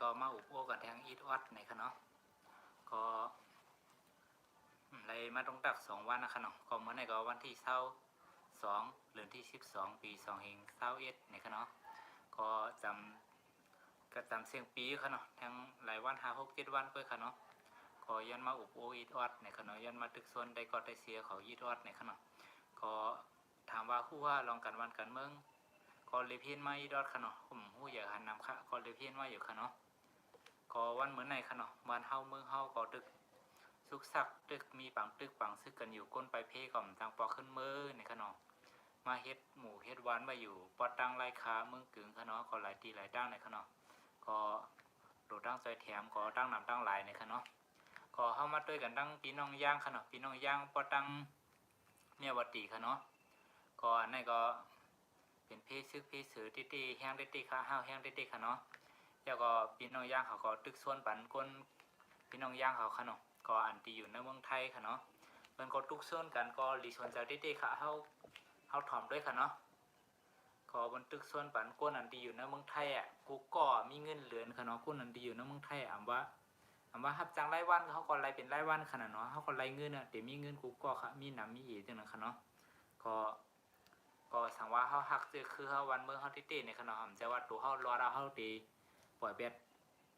ก็มาอุบโอกันแทงอีทวัดในคะเนาะก็เลยมาตรงตัก2 วันนะคะเนาะก็เมื่อไหร่ก็วันที่22 เดือนที่12 ปี2021ในคะเนาะก็จำเสียงปีค่ะเนาะทั้งหลายวัน5-6-7 วันเพื่อค่ะเนาะก็ย้อนมาอุบโออีทวัดในคะเนาะย้อนมาตึกส่วนได้ก็ได้เสียเขาอีทวัดในคะเนาะก็ถามว่าคู่ว่าลองกันวันกันเมืองก็เลยเพี้ยนมาอีทวัดค่ะเนาะผมหู้อยากหันนำค่ะก็เลยเพี้ยนมาอยู่ค่ะเนาะก็วันเหมือนไหนค่ะเนาะวันเฮาเมืองเฮาก็ตึกสุกสักตึกมีปังตึกปังซึกกันอยู่ก้นไปเพก่อมทางปอขึ้นมือในค่ะเนาะมาเฮ็ดหมู่เฮ็ดวันมาอยู่ปอตั้งไรค้าเมืองกึ่งค่ะเนาะก็หลายตีหลายตั้งในค่ะเนาะก็โดดตั้งใจแถมก็ตั้งนำตั้งหลายในค่ะเนาะก็เข้ามาด้วยกันตั้งพี่น้องย่างค่ะเนาะพี่น้องย่างปอตั้งเนี่ยวัดตีค่ะเนาะก็อันนี้ก็เป็นเพศซึกเพศสือติแห้งติค่ะห้าวแห้งติค่ะเนาะแล้วก็พี่น้องย่างเขาก็ตึกส่วนปันก้นพี่น้องย่างเขาค่ะเนาะก็อันที่อยู่ในเมืองไทยค่ะเนาะมันก็ทุกส่วนกันก็รีชวนจากติค่ะเฮาถ่อมด้วยค่ะเนาะก็บนตึกส่วนปันก้นอันที่อยู่ในเมืองไทยอ่ะกูก็มีเงินเหลือค่ะเนาะก้นอันที่อยู่ในเมืองไทยอ่ะว่าฮับจังรายวันเขาก็รายเป็นรายวันขนาดเนาะเขาก็รายเงินอ่ะเดี๋ยวมีเงินกูก็ค่ะมีหนำมีอีจังนั้นค่ะเนาะก็สังว่าเขาฮักเจอคือเขาวันเมืองเขาติในขนาดจะว่าตัวเขารอเราเขาตีปล่อยเป็ด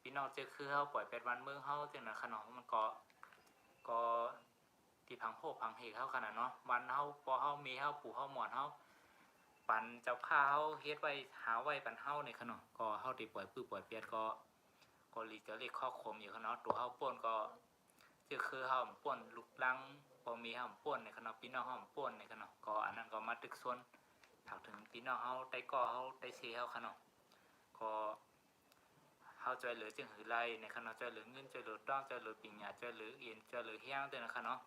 พี่น้องเจอคือเขาปล่อยเป็ดวันเมืองเขาจังนั้นขนาดมันก็ที่พังโพพังเหเขาขนาดเนาะวันเขาพอเขามีเขาปู่เขาหมอนเขาปันเจ้าข้าเขาเฮ็ดไว้หาไว้ปันเขาในขนาดก็เขาตีปล่อยปื้อปล่อยเป็ดก็รีจะเรียกข้อคมอยู่ขนาดตัวเขาป่นก็เจอคือเขาป่นลุกลังพอมีเขาป่นในขนาดพี่น้องเขาป่นในขนาดก็อันนั้นก็มาตึกส่วนถักถึงพี่น้องเขาได้ก่อเขาได้เสียเขาขนาดก็เขาช่วยเหลือจึงหือไรในขณะช่วยเหลือเงินช่วยเหลือต้องช่วยเหลือปิญญาช่วยเหลือเอียนช่วยเหลือเฮี้ยงด้วยนะคะเนาะ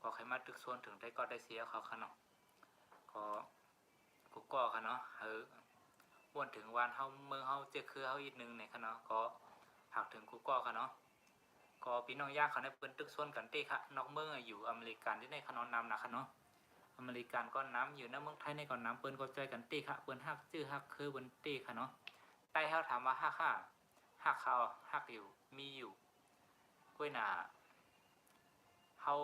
ก็ใครมาตึกส่วนถึงได้ก็ได้เสียเขาขนาดก็กูก็ค่ะเนาะวนถึงวันเขาเมืองเขาเจอคือเขาอีกหนึ่งในขณะก็ถักถึงกูก็ค่ะเนาะก็พี่น้องยากเขาในเปิ้นตึกส่วนกันเต้ค่ะนอกเมืองอยู่อเมริกันที่ในขนมนำนะคะเนาะอเมริกันก็น้ำอยู่ในเมืองไทยในก่อนน้ำเปิ้นก็ใจกันตีค่ะเปิ้นฮักชื่อฮักคือเปิ้นตีค่ะเนาะใต้เขาถามว่าฮักเขาฮักอยู่มีอยู่ก้วยหนาเขา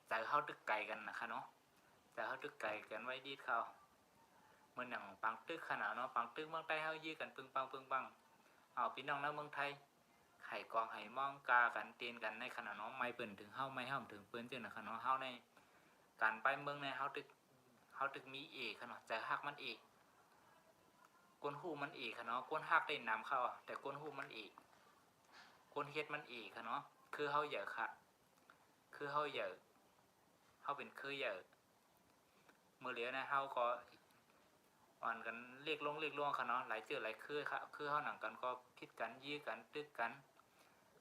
ใจเขาตึกไก่กันนะคะเนาะใจเขาตึกไก่กันไว้ดีเขาเหมือนอย่างปังตึกขนาดเนาะปังตึกเมืองใต้เขายื้อกันปึงปังเอาพี่น้องในเมืองไทยไข่กองไห่มองกากันเตียนกันในขนาดเนาะไม่เปิ้นถึงเฮาไม่เฮาถึงเปิ้นจึงนะคะเนาะเฮาในการไปเมืองในเฮาตึกมีเอกค่ะเนาะใจฮักมันเอกก้นหูมันเอกค่ะเนาะก้นฮักได้นำเข้าแต่ก้นหูมันเอกก้นเฮ็ดมันเอกค่ะเนาะคือเฮาใหญ่ค่ะคือเฮาใหญ่เฮาเป็นคือใหญ่เมื่อเหลียวนะเฮาก็อ่อนกันเรียกลงค่ะเนาะหลายเจอหลายคือค่ะคือเฮาหนังกันก็คิดกันยื้อกันตึกกัน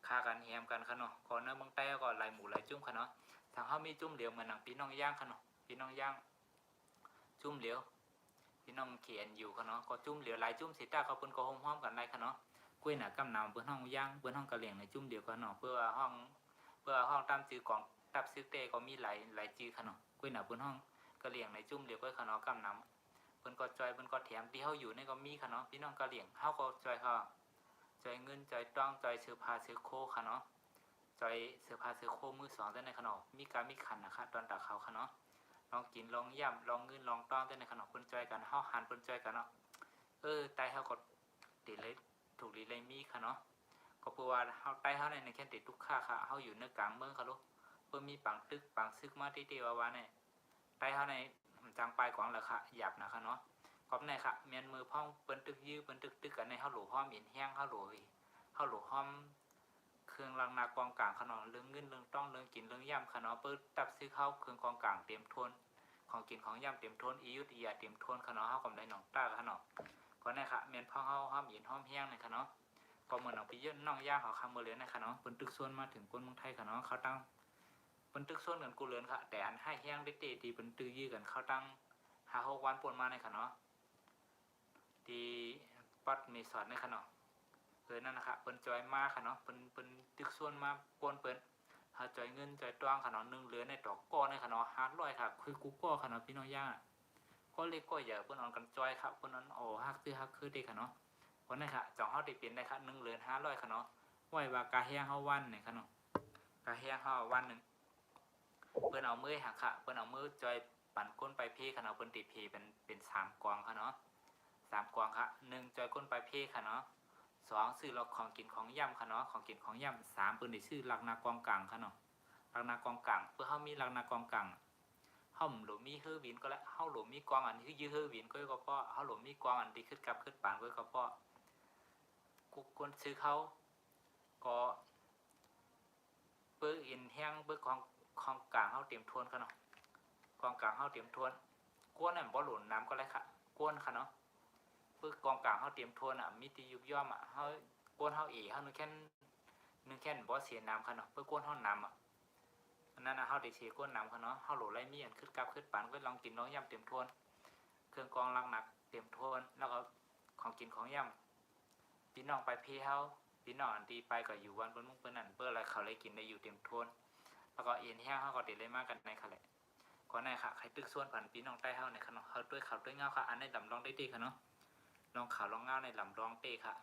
ฆ่ากันแฮมกันค่ะเนาะก่อนเนื้อเมืองใต้ก็หลายหมู่หลายจุ่มค่ะเนาะทางเฮามีจุ่มเหลียวเหมือนหนังพี่น้องย่างค่ะเนาะพี่น้องย่างจุ่มเหลียวพี่น้องเขียนอยู่ค่ะเนาะก็จุ่มเหลียวหลายจุ่มสิต้าเขาเปิ้นก็ห้อมกันได้ค่ะเนาะกุ้ยหน้ากำนำเปิ้นห้องย่างเปิ้นห้องกะเหลี่ยงในจุ่มเดียวกันเนาะเพื่อห้องตามชื่อของตับซื้อเตก็มีหลายชื่อค่ะเนาะกุ้ยหน้าเปิ้นห้องกะเหลี่ยงในจุ่มเดียวก็ค่ะเนาะกำนำเปิ้นก็จอยเปิ้นก็แถมที่เฮาอยู่นี่ก็มีค่ะเนาะพี่น้องกะเหลี่ยงเฮาก็จอยค่ะจอยเงินจอยต้องจอยซื้อผ้าซื้อโคค่ะเนาะจอยซื้อผ้าซื้อโคมือ2ได้ในค่ะเนาะมีการมีขันนะคะตอนตักเขาค่ะเนาะลองกินลองย่ำลองเงินลองต้องได้ในขนมเปิ้นจอยกันเฮาหันเปิ้นจอยกันเนาะใต้เฮาก็ติดเลยถูกดีเลยมีค่ะเนาะก็เพราะว่าเฮาใต้เฮาในแค่ติดทุกค่าค่ะเฮาอยู่ในกลางเมืองค่ะลูกเปิ้นมีปังตึกปังซึกมาติว่าเนี่ยใต้เฮาในจังปลายกวางราคาหยับนะคะเนาะก็ในค่ะแม่นมือพ่องเปิ้นตึกยื้อเปิ้นตึกกันในเฮาหลูห้อมอินแห้งเฮาหลูห้อมเครื่องลังนากองกลางขนมเรื่องเงินเรื่องต้องเรื่องกินเรื่องย่ำขนมเปิ้นตับซื้อเข้าเครื่องกองกลางเตรียมทนของกินของย่ำเตรียมทนอียุทธยาเตรียมทนขนมเฮากำไรหนองต้าขนมก็ในค่ะแม่นพ่อเฮาห้อมอินห้อมแห้งในขนมก็เหมือนน้องพี่ยนน้องย่างเขาคำมือเลือนในขนมเปิ้นตึกส่วนมาถึงคนเมืองไทยขนมเขาตั้งเปิ้นตึกส่วนกันกูเลือนค่ะแต่อันให้แห้งได้เตะที่เปิ้นตื้อยื้อกันเขาตั้ง5-6 วันปนมาในขนมที่ปัดมีสอดในขนมนั่นนะคะเปิ้นจอยมาค่ะเนาะเปิ้นตึกส่วนมาปนเปิ้นหาจอยเงินจอยต้วงค่ะเนาะ1เหลือในดอกก้อในค่ะเนาะ500ค่ะคือกูก้อค่ะเนาะพี่น้องย่าก็เล็กก็ใหญ่เปิ้นออนกันจอยครับเปิ้นออนฮักซื้อฮักคือเด้ค่ะเนาะ คนนั้นค่ะจองเฮาได้เป็นได้ค่ะ1เหรียญ500ค่ะเนาะไว้ว่ากาแฮงเฮาวันนี่ค่ะเนาะกาแฮงเฮาวันนึงเพิ่นเอามือหักค่ะเพิ่นเอามือจอยปั่นก้นไปเพค่ะเนาะเพิ่นติเพเป็น3กวางค่ะเนาะ3กวางค่ะ1จอยก้นไปเพค่ะเนาะ2ซื้อเราของกินของย่ำค่ะเนาะของกินของย่ำ3เพิ่นได้ซื้อลักนากองกลางค่ะเนาะลักนากองกลางเพื่อเฮามีลักนากองกลางเฮาหลมีเฮอวินก็แล้วเฮาหลมีกวางอันที่ยื้อเฮอวินก็ก็เพราะเฮาหลมีกวางอันที่ขึ้นกับขึ้นปานก็เพราะกุกคนซื้อเขาก็เปิ้อินแห้งเปิ้ของกลางเฮาเตรียมทวนค่ะเนาะกองกลางเฮาเตรียมทวนกวนนั่นบ่หล่นน้ำก็เลยค่ะกวนค่ะเนาะเปิ้กองกลางเฮาเตรียมทวนมีที่ยุบย่อมเฮากวนเฮาเฮานึงแค่บ่เสียน้ำค่ะเนาะเปิ้กวนเฮาน้ำอันนั้นเฮาได้เสียกวนน้ำค่ะเนาะเฮาโหลไรมีอันขึ้นกับขึ้นปานก็ลองกินน้องย่ำเตรียมทวนเครื่องกองลังหนักเตรียมทวนแล้วก็ของกินของย่ำพี่น้องไปเพเฮาพี่น้องอันดีไปก็อยู่วันเปิ้นมุ่งเปิ้นนั่นเปิ้นอะไรเขาเลยกินได้อยู่เตรียมทวนแล้วก็เอ็นแห้งเฮาก็ได้เลยมากันในค่ะแหละก่อนหน้าค่ะใครตึกส่วนผันพี่น้องใต้เฮาในค่ะเนาะเฮาด้วยข่าวด้วยเงาค่ะอันในลำลองได้ดีค่ะเนาะลองข่าวลองเงาในลำลองเต้ค่ะ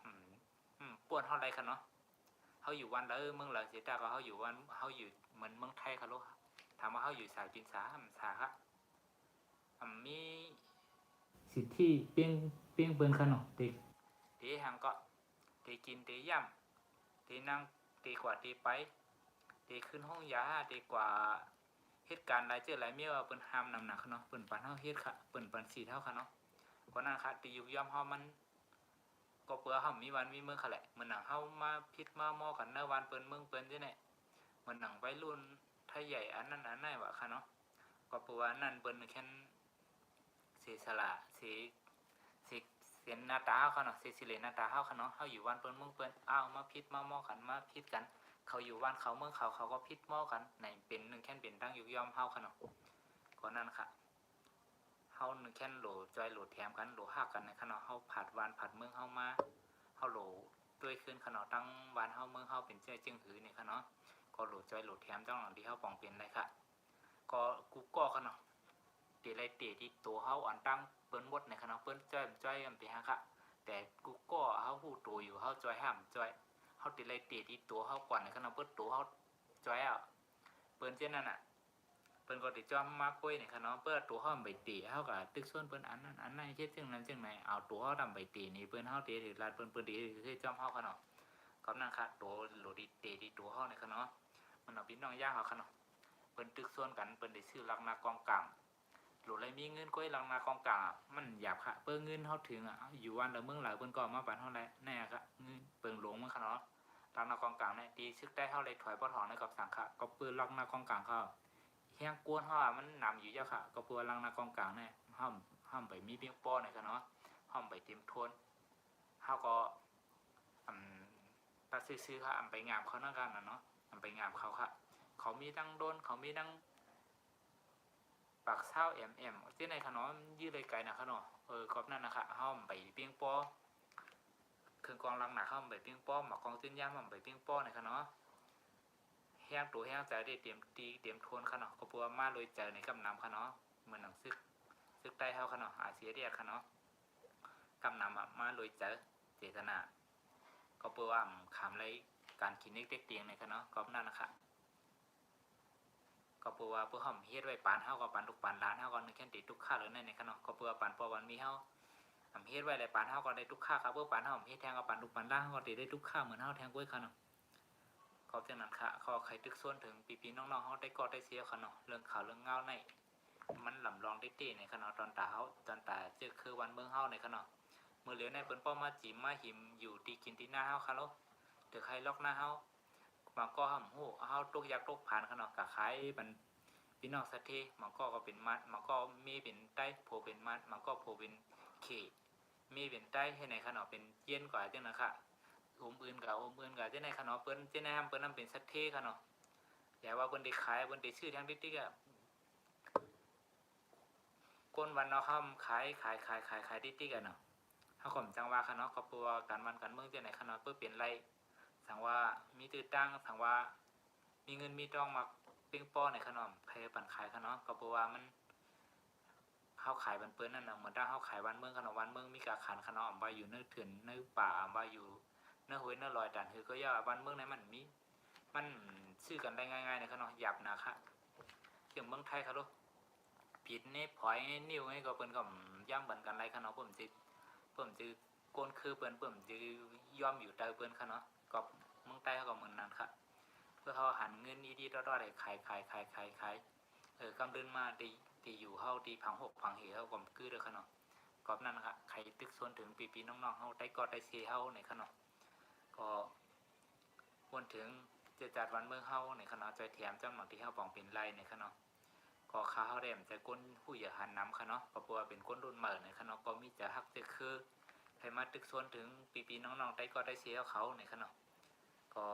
ปวดเฮาไรค่ะเนาะเฮาอยู่วันแล้วเมืองเหล่าเสียตาก็เฮาอยู่วันเฮาอยู่เหมือนเมืองไทยค่ะลูกถามว่าเฮาอยู่สายปินสาสาค่ะมีสิทธิเปียงเปิ้นค่ะเนาะเด็กเตหังก็เตกินเตย่ำเตนั่งเตกว่าเตไปเตขึ้นห้องยาเตกว่าเหตุการณ์หลายเจอหลายเมียว่าเปิ้นห้ามนำหนักเนาะเปิ้นปันเฮาเฮ็ดค่ะเปิ้นปันสีเท่าค่ะเนาะเพราะนั้นค่ะตีอยู่ย่อมเฮามันก็เปื่อเฮามีวันมีมื้อค่ะแหละเหมือนหนังเฮามาพิษมามอกันในวันเปิ้นเมืองเปิ้นจังได๋เหมือนหนังวัยรุ่นไทยใหญ่อันนั้นอันไหนว่าค่ะเนาะก็เปื่อว่านั่นเปิ้นแค่เสียสละเสียหน้าตาเขาเนาะเสียสิเลหน้าตาเฮาค่ะเนาะเฮาอยู่วันเปิ้นเมืองเปิ้นอ้าวมาพิษมามอกันมาพิษกันเขาอยู่บ้านเขาเมืองเขาก็พิษมอกันไหนเป็นนึงแค่เป็นตั้งอยู่ย่อมเฮาค่ะเนาะก็นั่นค่ะเฮานึงแค่โหลจอยโหลแถมกันโหลฮักกันในค่ะเนาะเฮาผัดวานผัดเมืองเฮามาเฮาโหลด้วยขึ้นค่ะเนาะตั้งวานเฮาเมืองเฮาเป็นเจ้าจึงหือนี่ค่ะเนาะก็โหลจอยโหลแถมจังหลังที่เฮาปองเป็นได้ค่ะก็กูก็ค่ะเนาะเตะไรเตะที่ตัวเฮาอ่อนตั้งเปิ้นหมดในค่ะเนาะเปิ้นจ้อยไปหาค่ะแต่กูก็เฮาฮู้ตัวอยู่เฮาจ้อยห้ามจ้อยเฮาติไรเตะที่ตัวเฮาก่อนในค่ะเนาะเปิ้นตัวเฮาจ้อยเปิ้นเช่นนั้นเปิ้นก็ติจอมมาคุยในค่ะเนาะเปิ้นตัวเฮาไปตีเฮาก็ตึกส่วนเปิ้นอันนั้นเฮ็ดจังนั้นจังไหนเอาตัวเฮาทำไปตีนี่เปิ้นเฮาเตะถือลาดเปิ้นตีคือจอมเฮาค่ะเนาะก็นั่นค่ะตัวโหลดิเตะที่ตัวเฮาในค่ะเนาะมันเอาพี่น้องย่างเฮาค่ะเนาะเปิ้นตึกส่วนกันเปิ้นได้ซื้อลักนากองกลางหลุดเลยมีเงินก้อยลังนากองกลางมันหยาบค่ะเปิ้งเงินเฮาถึงอยู่วันละเมืองหลายเปิ้นก็มาปานเฮาแลแน่ค่ะเงินเปิ้งหลงมันค่ะเนาะลังนากองกลางเนี่ยดีซึกได้เฮาเลยถอยบ่ถอนในกับสังขะก็เปิ้นลังนากองกลางเขาแฮงกวนเฮามันนำอยู่เจ้าค่ะก็เปิ้นลังนากองกลางเนี่ยห้ามไปมีเพียงป้อในค่ะเนาะห้ามไปเต็มทวนเฮาก็ตัดซื่อๆค่ะไปงามเขานำกันเนาะไปงามเขาค่ะเขามีดังโดนเขามีดังปากเศร้าที่ในขนมยืดเลยไกลนะขนมกอบนั่นนะคะห้อมไปเปียงป้อเครื่องกองลังหนักห้อมไปเปียงป้อหมักกองตื้นย่ำห้อมไปเปียงป้อในขนมแห้งตัวแห้งใจได้เตรียมตีเตรียมทวนขนมก็ปัวมาโดยเจอในกำนำขนมเหมือนหนังซึกใต้เฮาขนมอาเสียเดียขนมกำนำมาโดยเจอเจตนาก็ปัวว่าขำไรการคิดเล็กเตียงในขนมกอบนั่นนะคะก็เพื่อว่าเพื่อเฮาเฮ็ดไว้ปานเฮาก็ปานทุกปานล้านเฮาก็นึกแค่ติดทุกค่าเลยในค่ะเนาะก็เพื่อปานพอวันมีเฮาเฮ็ดไว้หลายปานเฮาก็ได้ทุกค่าครับเพื่อปานเฮาเฮ็ดแทงก็ปานทุกปานล้านเฮาก็ได้ทุกค่าเหมือนเฮาแทงกล้วยค่ะเนาะขอบจังนั้นค่ะขอใครตึกส่วนถึงพี่ๆน้องๆเฮาได้กอดได้เสียค่ะเนาะเรื่องข่าวเรื่องเงาในมันลำลองได้ตี้ในค่ะเนาะตอนตาเฮาตอนตาเจอคือวันเมืองเฮาในค่ะเนาะมื้อเหลือในเปิ้นป้อมาจิมมาหิมอยู่ตีกินที่หน้าเฮาค่ะเนาะตึกใครล็อกหน้าเฮามาก็ห้ำฮู้เฮาตกยักตกผ่านค่ะเนาะก็ขายมันพี่น้องสัตย์มันก็เป็นมัดมันก็มีเป็นใต้โผเป็นมัดมันก็โผเป็นเขมีเป็นใต้ให้ในขนมเป็นเย็นกว่าจังนะค่ะอื่นกับอื่นกับจังในขนมเปิ้นจังในเปิ้นนำเป็นสัตย์ค่ะเนาะอย่าว่าเปิ้นได้ขายเปิ้นได้ชื่อทางติ๊กๆก้นวันเนาะห้ามขายติ๊กๆเนาะเฮาก็จังว่าค่ะเนาะก็ปัวการวันการเมืองจังไหนค่ะเนาะเปิ้นเป็นไรสังว่ามีตื้อตั้งสังว่ามีเงินมีทองมาปิ้งป้อในขนมใครปั่นขายขนมก็เพราะว่ามันข เขาขายบันเปิ้นนั่นน่ะเหมือนถ้าเขาขายวันเมืองขนมวันเมืองมีกาขันขนมบ่อยู่เนื้อเถื่อนเนื้อป่าบ่อยู่เนื้อห้วยเนื้อลอยดันคือก็ย่าวันเมืองนั้นมันซื้อกันได้ง่ายๆในขนมหยับนะคะเกี่ยงเมืองไทยครับลูกผิดนี่พอยนิ้วให้ก็เปิ้นก็ย่ำบันกันไรขนมผมจะโกนคือเปิ้นผมจะย่อมอยู่ใต้เปิ้นขนมก็เมืองใต้เขาก็เหมือนนั้นค่ะเพื่อเขาหันเงินดีๆรอดๆให้ขายกำเดินมาตีอยู่เฮาตีพังหกพังเหเฮาก็คือเด้อขนมกอบนั่นค่ะใครตึกส่วนถึงปีน้องๆเฮาได้กอดได้เซเฮาในขนมก็วนถึงจะจัดวันเมืองเฮาในขนมจอยแถมจำหนักที่เฮาปองเป็นไรในขนมก็ข้าเฮาได้จะก้นผู้อย่าหันน้ำขนมก็เพราะว่าเป็นก้นรุ่นใหม่ในขนมก็มีจะฮักจะคือใครมาตึกส่วนถึงปีน้องๆได้กอดได้เซเขาในขนมก็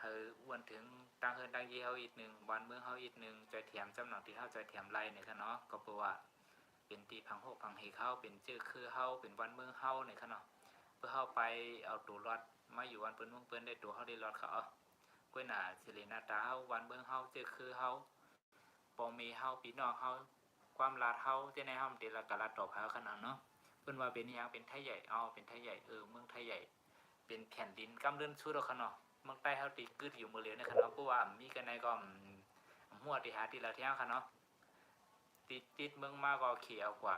เฮาวนถึงตั้งเฮือนตั้งยี่เฮาอีกหนึ่งวันเมืองเฮาอีกหนึ่งจอยแถมจำหนักที่เฮาจอยแถมไรในขนมก็เพราะว่าเป็นตีพังหกพังเหเฮาเป็นชื่อคือเฮาเป็นวันเมืองเฮาในขนมเพื่อเฮาไปเอาตัวรอดมาอยู่วันเปิ้นเมืองเปิ้นได้ตัวเฮาได้รอดเขาก้วยหน้าสิรินาตาเฮาวันเมืองเฮาชื่อคือเฮาปอมีเฮาพี่น้องเฮาความลาดเฮาที่ในเฮาเป็นละกะละตอบเฮาขนาดเนาะเพิ่นว่าเป็นหยังเป็นไทยใหญ่เป็นไทยใหญ่เมืองไทยใหญ่เป็นแผ่นดินกำเดินสู้ดอกขนาดเมืองใต้เฮาติกึดอยู่มื้อเหลียวในขนาดเพราะว่ามีกันในก็หัวที่หาที่ละเที่ยงค่ะเนาะติดเมืองมาก็เขียวกว่า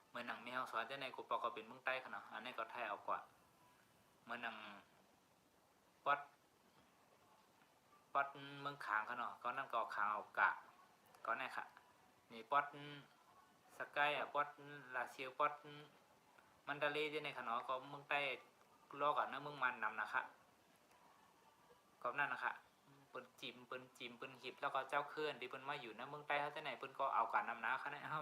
เหมือนหนังมีเฮาสอนแต่ในกูปก็เป็นเมืองใต้ค่ะเนาะอันนี้ก็ไทยเอากว่าเหมือนหนังป๊อดเมืองขางค่ะเนาะก็นั่นก็ขางเอากะก็แน่ค่ะนี่ป๊อดสกายป๊อดลาเซียวป๊อดมันดาเลที่ในค่ะเนาะก็เมืองใต้รอก่อนนะเมืองมันนำนะคะก็นั่นนะคะเปิ้นจิ้มเปิ้นหิบแล้วก็เจ้าเคลื่อนที่เปิ้นมาอยู่นะเมืองใต้เฮาแต่ไหนเปิ้นก็เอาการนำนาค่ะนะห้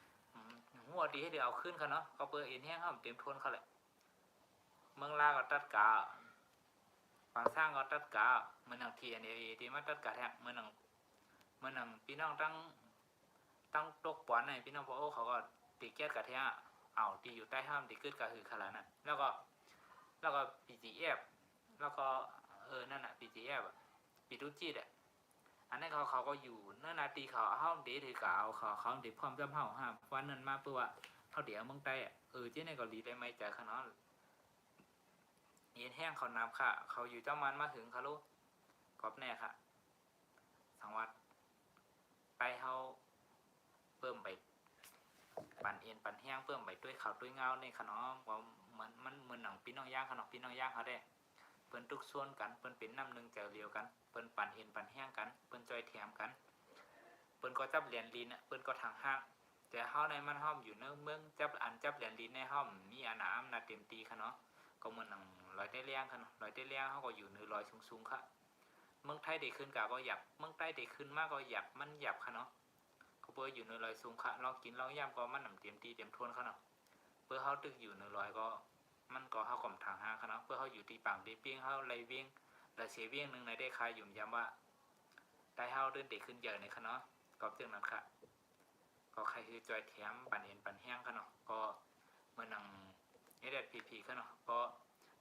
ำหัวดีให้เดี๋ยวเอาขึ้นค่ะเนาะก็เปิ้นเอ็นแห้งห้ำเต็มทวนเขาแหละเมืองลาก็ตัดกาบางสร้างก็ตัดกาเหมือนหนัง TNA ที่มาตัดกาแท้เหมือนหนังพี่น้องตั้งตกปอนในพี่น้องบอกเขาก็ตีแก๊สกาแท้เอาตีอยู่ใต้ห้ามตีกึดกะหือขนาดนั้นแล้วก็ PGF แล้วก็นั่นน่ะ PGF อ่ะปีตุจิตอ่ะอันนั้นเขาก็อยู่เนื้อนาตีเขาเฮาเดถือกาวเขาเดพร้อมจำเฮาห้ามวันนั้นมาเพื่อว่าเฮาเดี๋ยวเมืองใต้อ่ะเจ๊ในเกาหลีได้ไหมใจขนาดเย็นแห้งเขาน้ำค่ะเขาอยู่เจ้ามันมาถึงค่ะลูกกอบแน่ค่ะสังวัดไปเฮาเพิ่มไปปั่นเอ็นปั่นแห้งเพิ่มไปด้วยข่าวด้วยเงาในขนมว่ามันเหมือนหนังพี่น้องย่างขนมพี่น้องย่างเขาได้เปิ้นทุกส่วนกันเปิ้นเป็นน้ำหนึ่งใจเดียวกันเปิ้นปั่นเอ็นปั่นแห้งกันเปิ้นจอยแถมกันเปิ้นก็จับเหรียญลีนเปิ้นก็ทางห้างแต่เฮาในมันห้อมอยู่ในเมืองจับเหรียญลีนในห้อมมีอาณาอำนาจเต็มตีค่ะเนาะก็เหมือนหนังลอยได้เลี้ยงค่ะเนาะลอยได้เลี้ยงเขาก็อยู่ในลอยสูงๆค่ะเมืองไทยได้ขึ้นกะก็หยับเมืองใต้ได้ขึ้นมากก็หยับมันหยับค่ะเนาะก็เปิ้นอยู่ในลอยสูงค่ะลองกินลองย่ำก็มันหนำเต็มตีเต็มทวนค่ะเนาะเปิ้นเฮาตึกอยู่ในลอยก็มันก็เฮาก่อมทางห้างค่ะเนาะเพื่อเฮาอยู่ที่ปังที่เปียงเฮาไหลเวียงและเสียเวียงนึงในได้คายอยู่ย้ำว่าได้เฮาเดินได้ขึ้นเยอะในค่ะเนาะก็เรื่องนั้นค่ะก็ใครคือจอยแถมปั่นเอ็นปั่นแห้งค่ะเนาะก็เมื่อนังSPPค่ะเนาะก็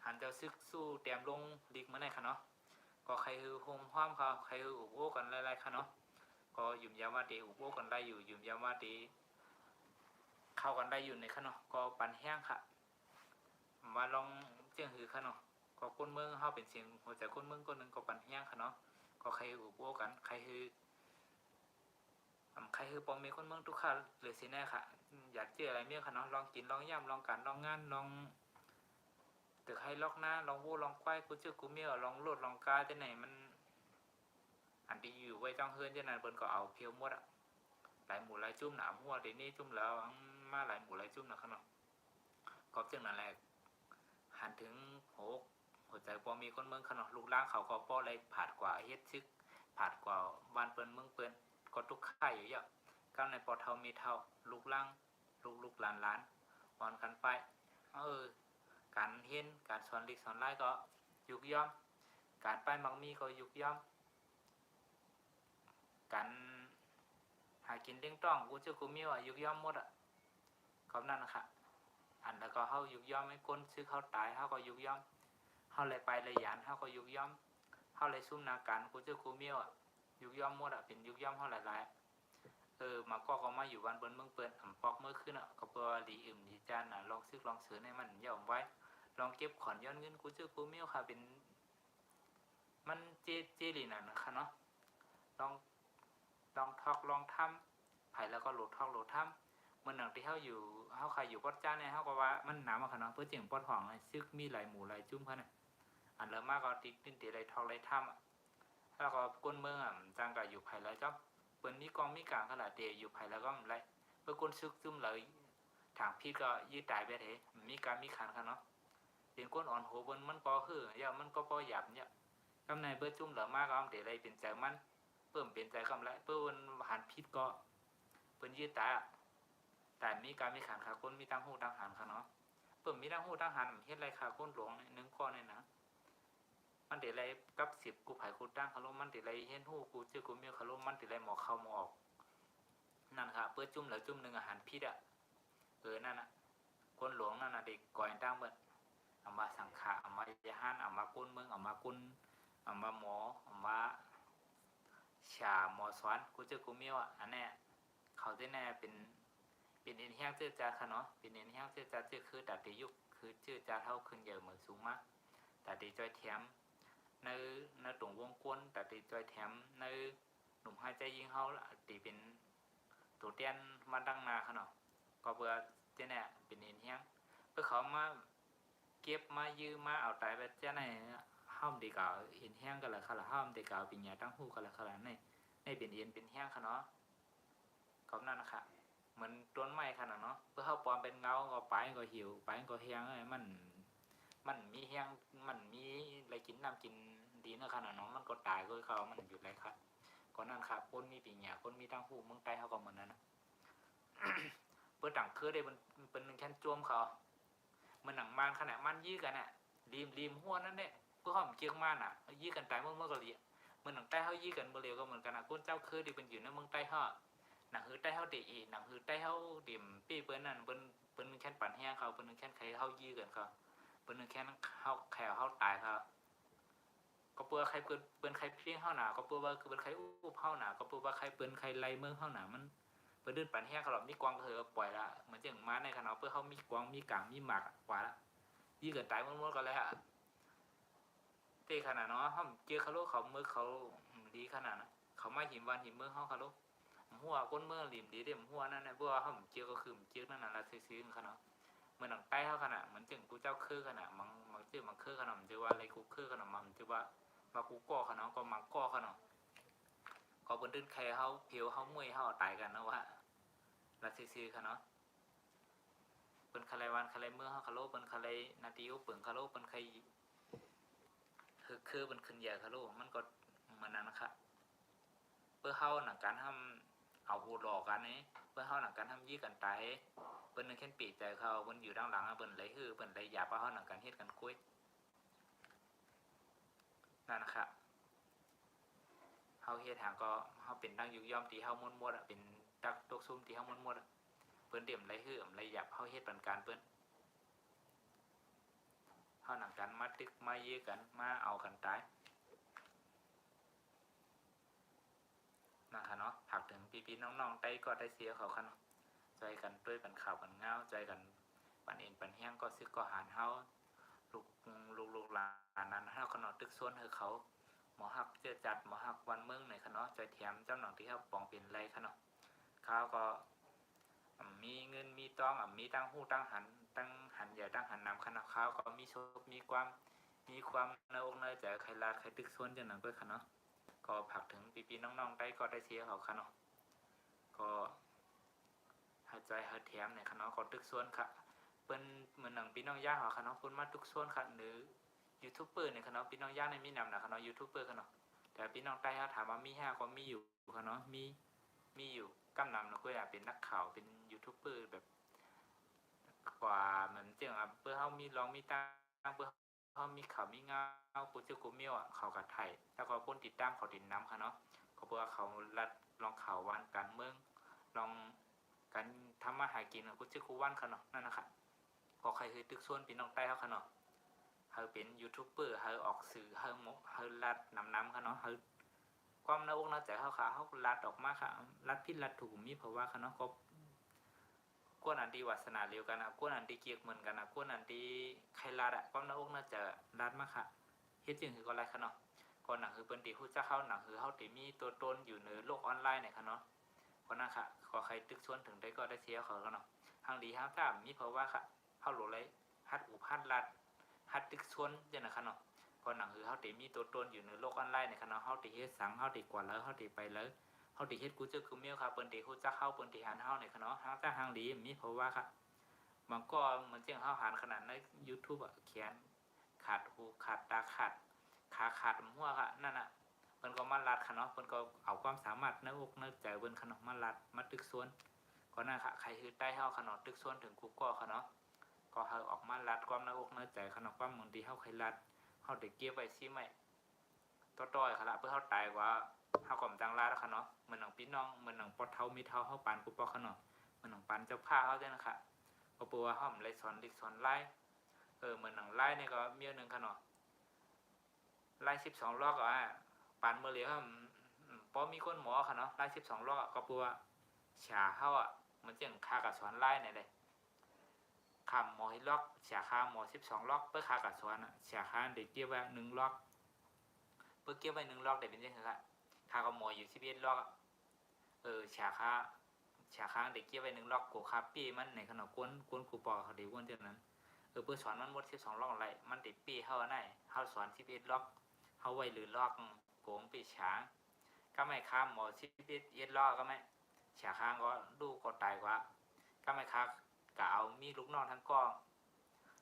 หันเจ้าซึกสู้เตรียมลงลีกเมื่อไหร่ค่ะเนาะก็ใครคือโฮมห้อมเขาใครคืออุบโวกันไล่ๆค่ะเนาะก็ยุ่มยามว่าดีอุบโวกันได้อยู่ยุ่มยามว่าดีเข้ากันได้อยู่ในค่ะเนาะก็ปั่นแห้งค่ะมาลองเจียงหือค่ะเนาะก็คนเมืองเฮาเป็นเสียงหัวใจคนเมืองคนนึงก็ปั่นแห้งค่ะเนาะก็ใครอุบโวกันใครคือปอมมีคนเมืองทุกค่ะหรือสิแน่ค่ะอยากเจออะไรเมี่ยค่ะเนาะลองกินลองย่ำลองการลองงานลองตึกให้ล็อกหน้าลองวูลองควายกูเจอกูเมี่ยลองโลดลองกาที่ไหนมันอันที่อยู่ไว้จ้องเฮือนที่ไหนเปิ้นก็เอาเพียวหมดอ่ะหลายหมู่หลายจุ่มหนามหัวเดี๋ยวนี้จุ่มแล้วมาหลายหมู่หลายจุ่มนะค่ะเนาะก็จึงนั่นแหละหันถึงหัวใจปอมีคนเมืองค่ะเนาะลูกล่างเขาก็ป้ออะไรผาดกว่าเฮ็ดซึกผาดกว่าบ้านเปิ้นเมืองเปิ้นก็ทุกข่ายอยู่เยอะก้าวในปอเทามีเทาลูกล่างลูกหลานวันกันไปการเห็นการสอนลิกสอนไล่ก็ยุกย่อมการป้ายมังมีก็ยุกย่อมการหากินเลี้ยงต้องกูเจ้ากูมีว่ายุกย่อมหมดอ่ะก็นั่นนะคะอันแล้วก็เฮายุกย่อมให้ก้นซื้อเขาตายเฮาก็ยุกย่อมเฮาเลยไปเลยยานเฮาก็ยุกย่อมเฮาเลยซุ่มนาการกูเจ้ากูมีว่ายุกย่อมหมดอ่ะเป็นยุกย่อมเฮาหลาย มาก็มาอยู่วันเปิ้นเมืองเปิ้นปอกเมื่อขึ้นอ่ะก็เปิ้นดีดีจานลองซื้อลองซื้อให้มันย่อมไว้ลองเก็บขอนย้อนเงินกูชื่อกูเมียวค่ะเป็นมันเจลีนั่นนะคะเนาะลองทอกลองทำไผแล้วก็โหลดทอกโหลดทำเมื่อหนังที่เฮาอยู่เฮาใครอยู่ปอดจ้าเนี่ยเฮาก็ว่ามันหนาวอะค่ะเนาะเพื่อเจียงปอดห้องซึกมีหลายหมู่หลายจุ่มเพิ่นน่ะอันเริ่มมากก็ติดติไรทอกไรทำอ่ะแล้วก็ก้นเมืองอ่ะจังก็อยู่ไผแล้วจ้าเปิ้นมีกองมีกลางขนาดเดอยู่ไผแล้วก็ไรเพื่อก้นซึกจุ่มเลยทางพี่ก็ยืดตายไปเถมีการมีขันค่ะเนาะเป็นก้นอ่อนโหบนมันปอหือย่ามันก็ปอหยาบเนี่ยกำในเบอร์จุ่มเหลือมากก็เดี๋ยวไรเป็นใจมันเพิ่มเป็นใจกำไรเพิ่มหันพิษก็เพิ่นยืดตาแต่มีการมีขันขาก้นมีตั้งหูตั้งหันค่ะเนาะเพิ่มมีตั้งหูตั้งหันเฮ็ดไรขาก้นหลวงนึงก้อนเนี่ยนะมันเดี๋ยวไรกับ10กูไผ่กูตั้งคารุมันเดี๋ยวไรเฮ็ดหูกูเจอกูมีคารุมันเดี๋ยวไรหมอเข้าหมอออกนั่นค่ะเพื่อจุ่มแล้วจุ่มหนึ่งอาหารพิษอ่ะนั่นน่ะก้นหลวงนั่นน่ะเด็กก่อยตั้งเบิดเอามาสังขารเอามายาหันเอามาก้นเมืองเอามาก้นเอามาหมอเอามาชาหมอสอนกูเจอกูมีอ่ะอันนี้เขาจะแน่เป็นเอ็นแห้งเจือจาค่ะเนาะเป็นเอ็นแห้งเจือจาเจือคือตัดตียุคคือเจือจาเท่าขึ้นเยอะเหมือนสูงมากตัดตีจอยแถมในตรงวงกวนตัดตีจอยแถมในหนุ่มหายใจยิงเขาตีเป็นตัวเตียนมาดังนาค่ะเนาะก็เพื่อเจ้าเนี่ยเป็นเอ็นแห้งเพื่อเขามาเก็บมายืมมาเอาตายไปเจ้าเนี่ยห้ามเด็กเก่าเอ็นแห้งกันละค่ะละห้ามเด็กเก่าเป็นยาตั้งหูกันละค่ะละในเป็นเอ็นเป็นแห้งค่ะเนาะก็นั่นนะคะเหมือนต้นไม้ขนาดเนาะเพื่อเขาปลอมเป็นเงาก็ไปก็หิวไปก็แห้งมันมีแห้งมันมีอะไรกินน้ำกินดีนะขนาดเนาะมันก็ตายก็เขามันอยู่ไรครับก็นั่นครับคนมีปีหยาคนมีตั้งหูเมืองใต้เขาก็เหมือนนั้นนะ เพื่อต่างคือได้มันเป็นแค่จวมเขามันหนังมันขนาดมันยื้อกันอ่ะริมหัวนั่นเนี่ยเพื่อเขาเกี่ยงมันอ่ะยื้อกันตายเมื่อก็เลยมันหนังใต้เขายื้อกันเบลียวก็เหมือนกันนะคนเจ้าคือที่เป็นอยู่ในเมืองใต้เขาหนังฮือใต้เขาเดีหนังฮือใต้เขาดิ่มปี้เปิ้นนั่นเปิ้นแค่ปั่นแห้งเขาเปิ้นแค่ใครเขายื้อกันเขาเปิ้นแค่เขาแขวเขาตายเขาก็เปื่อใครเปิ้นใครเพี้ยงเขาหนาก็เปื่อว่าคือเปิ้นใครอู้เขาหนาก็เปื่อว่าใครเปิ้นใครไล่เมืองเขาหนามันเปิ้นดื้อปั่นแห้งเขาหรอกมีกวางเธอปล่อยละเหมือนอย่างม้าในขณะเปื่อเขามีกวางมีกางมีหมากกว่าละยื้อกันตายมั่วๆกันเลยฮะเต้ขนาดเนาะเขาเจอเขาโลเขาเมื่อเขาดีขนาดนะเขาไม่หิมวันหิมเมื่อเขาโลหัวก้นเมื่อหลิมดีเด่มหัวนั่นนะเพราะว่าเขาเจียวก็คือเจียวนั่นน่ะละซื้อๆขนาดเมื่อหนังใต้เขาขนาดเหมือนจึงกูเจ้าคือขนาดมันจื้อมันคือขนาดมันจะว่าอะไรกูคือขนาดมันจะว่ากูก่อขนาดก็มันก่อขนาดก็บนดื้อใครเขาเพียวเขาเมื่อยเขาตายกันนะว่าละซื้อๆขนาดเป็นคาไรวันคาไรเมื่อเขาคาโลเป็นคาไรนาทีอุปเปิงคาโลเป็นใครคือเป็นขึ้นใหญ่คาโลมันก็เหมือนนั้นนะครับเพื่อเขาหนังการทำเอาหูหลอกกันนี้เพื่อเขาหนังการทำยี่กันตายเปิ้นนึงแค่ปีใจเขาเปิ้นอยู่ด้านหลังเปิ้นไหลฮือเปิ้นไหลหยาบเขาหนังการเฮ็ดกันคุยนั่นนะครับเขาเฮ็ดทางก็เขาเป็นดังยุกย่อมตีเขาม้วนๆเป็นดักตกซุ่มตีเขาม้วนๆเปิ้นเดี่ยมไหลฮือไหลหยาบเขาเฮ็ดปันการเปิ้นเขาหนังการมาตึกมาเยกันมาเอากันตายนะคะเนาะผักถึงพี่ๆน้องๆได้ก็ได้เสียเขาคันใจกันด้วยปันข่าวปันเงาใจกันปันเอ็นปันแห้งก็ซึกก็หานเฮาลูกหลานนั้นเฮาขนอตึกส่วนเฮอเขาหมอหักเจอจัดหมอหักวันเมืองในขนอใจแถมเจ้าหนองที่เฮาปองเป็นไรขนอเขาก็มีเงินมีตองมีตั้งหู้ตั้งหันใหญ่ตั้งหันนำขนอเขาก็มีโชคมีความในอกในใจใครลาดใครตึกส่วนจังนั้นก็ขนอก็ผักถึงพี่ๆน้องๆได้ก็ได้เสียเขาค่ะเนาะก็หายใจหายแถมเนี่ยค่ะเนาะก็ตึกส่วนค่ะเปิ้นเหมือนหนังพี่น้องย่าเขาค่ะเนาะเปิ้นมาตึกส่วนค่ะหรือยูทูบเบอร์เนี่ยค่ะเนาะพี่น้องย่าในมีนำนะค่ะเนาะยูทูบเบอร์ค่ะเนาะแต่พี่น้องใต้เขาถามว่ามี5ก็มีอยู่ค่ะเนาะมีอยู่กำนำเนาะก็อยากเป็นนักข่าวเป็นยูทูบเบอร์แบบกว่าเหมือนเจ้าเปิ้นเฮามีร้องมีตั้งเปิ้นเขามีข่าวมีเงาปูเจ้ากูเมียวเขากับไทยแล้วก็คนติดตามเขาดินน้ำค่ะเนาะเขาเพื่อเขาลัดลองข่าววันการเมืองลองการทำมาหากินกูเจ้ากูวันค่ะเนาะนั่นนะคะพอใครเคยตึกส่วนพี่น้องใต้เขาค่ะเนาะเขาเป็นยูทูบเบอร์เขาออกสื่อเขาลัดน้ำค่ะเนาะเขาก ความน่าอกน่าใจเขาค่ะเขาลัดออกมาค่ะลัดพิษลัดถูกมีเพราะว่าค่ะเนาะก็กวนอันดีวาสนาเดียวกันนะกวนอันดีเกียกเหมือนกันนะกวนอันดีใครลัดอะความน่าอกน่าใจลัดมาค่ะเฮ็ดจึงคือก็ไรค่ะเนาะก่อนหนังคือเปิ้นตีฮู้จักเฮาหนังคือเฮาติมีตัวตนอยู่ในโลกออนไลน์เนี่ยค่ะเนาะเพราะนั้นค่ะขอใครตึกชวนถึงได้ก็ได้เสียเขาแล้วเนาะทางดีทางตามมีเพราะว่าค่ะเฮาโหลเลยฮัดอุบฮัดลัดฮัดตึกชวนจังนะคะเนาะก่อนหนังคือเฮาติมีตัวตนอยู่ในโลกออนไลน์เนี่ยค่ะเนาะเฮาติเฮ็ดสังเฮาติกว่าแล้วเฮาติไปแล้วเฮาติเฮ็ดกูเจอกูเมียวค่ะเปิ้นติฮู้จักเฮาเปิ้นติหันเฮาเนี่ยค่ะเนาะทางตาทางดีมีเพราะว่าค่ะมันก็เหมือนเจียงเฮาหันขนาดใน YouTube อ่ะเขียนขาดหูขาดตาขาดขาขาดหัวค่ะนั่นน่ะเพิ่นก็มาลัดค่ะเนาะเพิ่นก็เอาความสามารถในอกในใจเพิ่นค่ะเนาะมาลัดมาตึกสวนก็นั่นค่ะใครคือใต้เฮาค่ะเนาะตึกสวนถึงกูก็ค่ะเนาะก็เฮาออกมาลัดความในอกในใจค่ะเนาะความบางทีเฮาเคยลัดเฮาได้เก็บไว้ซิไหมต่อยๆค่ะละเพื่อเฮาตายว่าเฮาก็บ่จังลาดค่ะเนาะเหมือนหนังพี่น้องเหมือนหนังปอเฒ่ามีเฒ่าเฮาปานกูปอค่ะเนาะเหมือนหนังปานเจ้าผ้าเฮาจังนะคะก็ปัวเฮาเลยสอนเด็กสอนไล่เหมือนหนังไล่นี่ก็มีอันนึงค่ะเนาะไล่12ล็อกอ่ะปานมื้อเหลียวพอมีคนหมอค่ะเนาะไล่12ล็อกก็ปัวฉาเฮาอ่ะมันจังค่ากับสอนไล่นี่เลยคำหมอให้ล็อกฉาค่าหมอ12ล็อกเพื่อค่ากับสอนอ่ะฉาค่าเด็กเก็บไว้1ล็อกเพื่อเก็บไว้1ล็อกได้เป็นจังค่ะค่ากับหมออยู่11ล็อกฉาค่าเด็กเก็บไว้1ล็อกกูคาปี้มันในขนมกวนกูปอเขาดีกวนจังนั้นเพื่อสอนมันหมด12ล็อกอะไรมันติดปี้เฮาได้เฮาสอน11ล็อกเฮาไว้หรือล็อกโกงปีฉาก็ไม่ค้าหมอ11ล็อกก็ไม่ฉาค้างก็ดูก็ตายกว่าก็ไม่ค้ากะเอามีลูกน้องทั้งกอง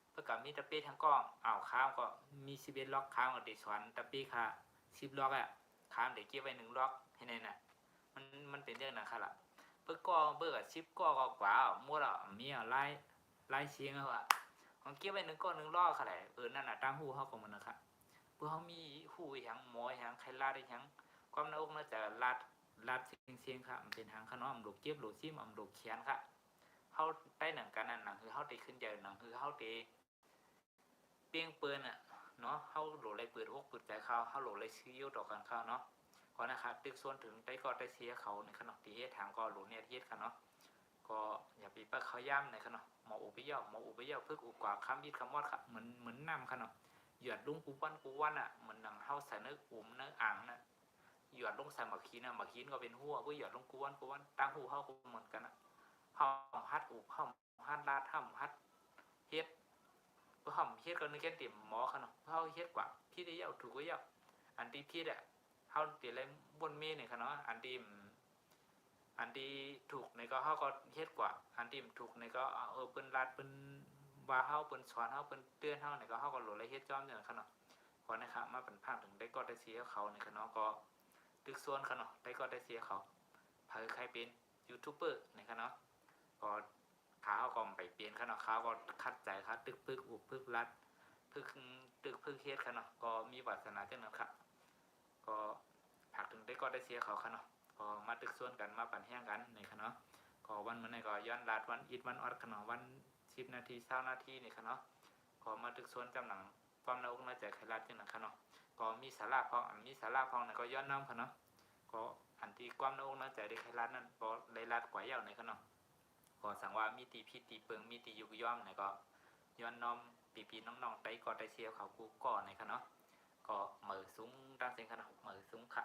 เพื่อกับมีตะปี้ทั้งกองเอาค้างก็มี11ล็อกค้างก็ติสอนตะปี้ค่ะ10ล็อกอ่ะค้างเด็กเก็บไว้1ล็อกให้แน่น่ะมันเป็นเรื่องนั้นค่ะล่ะเพื่อก็เบื่อ10ก็กว่ามั่วละมีไล่เสียงเอาอ่ะของเก็บไว้1ก้อน1ล็อกค่ะแหละนั่นน่ะตั้งหูเฮาก็มันนะคะเพื่อเฮามีหูอีหยังหมออีหยังใครลาดอีหยังความน่าอกน่าจะลาดเสียงค่ะมันเป็นทางขนมลูกเก็บลูกซิมลูกเขียนค่ะเฮาใต้หนังกันนั่นหนังคือเฮาได้ขึ้นใจหนังคือเฮาได้เปียงเปิ้นอ่ะเนาะเฮาโหลเลยเปิดอกเปิดใจเขาเฮาโหลเลยซื้อต่อกันเขาเนาะก็นะครับตึกส่วนถึงได้ก็ได้เสียเขาในขนมที่เฮ็ดทางก็โหลเนี่ยเฮ็ดค่ะเนาะก็อย่าไปปะเขาย่ำในขนมหมออุปยอเพิ่งอุกว่าคำยิดคำวอดค่ะเหมือนน้ำค่ะเนาะหยอดลุงกูวันอ่ะเหมือนหนังเฮาใส่เนื้ออุ่มเนื้ออ่างน่ะหยอดลงใส่หมากขีนอ่ะหมากขีนก็เป็นหัวก็หยอดลงกูวันตั้งหูเฮาก็เหมือนกันอ่ะเฮาฮัดอุบเฮาฮัดลาดเฮาฮัดเฮ็ดเพื่อเฮาเฮ็ดก็นึกแค่ติ่มหมอค่ะเนาะเฮาเฮ็ดกว่าพี่ได้ยาวถูกก็ยาวอันที่พี่อ่ะเฮาติเลยบนเมนี่ค่ะเนาะอันที่ถูกในก็เฮาก็เฮ็ดกว่าอันที่ถูกในก็เปิ้นลาดเปิ้นว่าเฮาเปิ้นสอนเฮาเปิ้นเตือนเฮาในก็เฮาก็โหลเลยเฮ็ดจ้อมจังคั่นเนาะพอนะครับมาเป็นภาคถึงได้ก็ได้เสียเขาในคั่นเนาะก็ตึกส่วนคั่นเนาะได้ก็ได้เสียเขาเผยใครเป็นยูทูบเบอร์ในคั่นเนาะก็ขาเฮาก็ไปเปลี่ยนคั่นเนาะเขาก็คัดใจครับตึกปึกอุบปึกรัดปึกตึกปึกเฮ็ดคั่นเนาะก็มีวาสนาจังนั้นครับก็ภาคถึงได้ก็ได้เสียเขาคั่นเนาะก็มาตึกส่วนกันมาปั่นแห้งกันในคั่นเนาะก็วันมื้อนี้ก็ย้อนลาดวันอีดวันออดคั่นเนาะวัน10นาที20นาทีนี่คั่นเนาะก็มาตึกส่วนจำหนังความน่าอกน่าใจใครรัดจังนั้นคั่นเนาะก็มีสาระพองมีสาระพองนั่นก็ย้อนน้ำคั่นเนาะก็อันที่ความน่าอกน่าใจได้ใครรัดนั้นบ่ได้รัดกว่ายาวในคั่นเนาะก็สังว่ามีตีพิษตีเปิงมีตียุกย่อมในก็ย้อนน้อมปีน้องๆไต้ก็ได้เสียเขากูก่อในคั่นเนาะก็เหมือสูงดังเสียงคั่นเนาะเหมือสูงค่ะ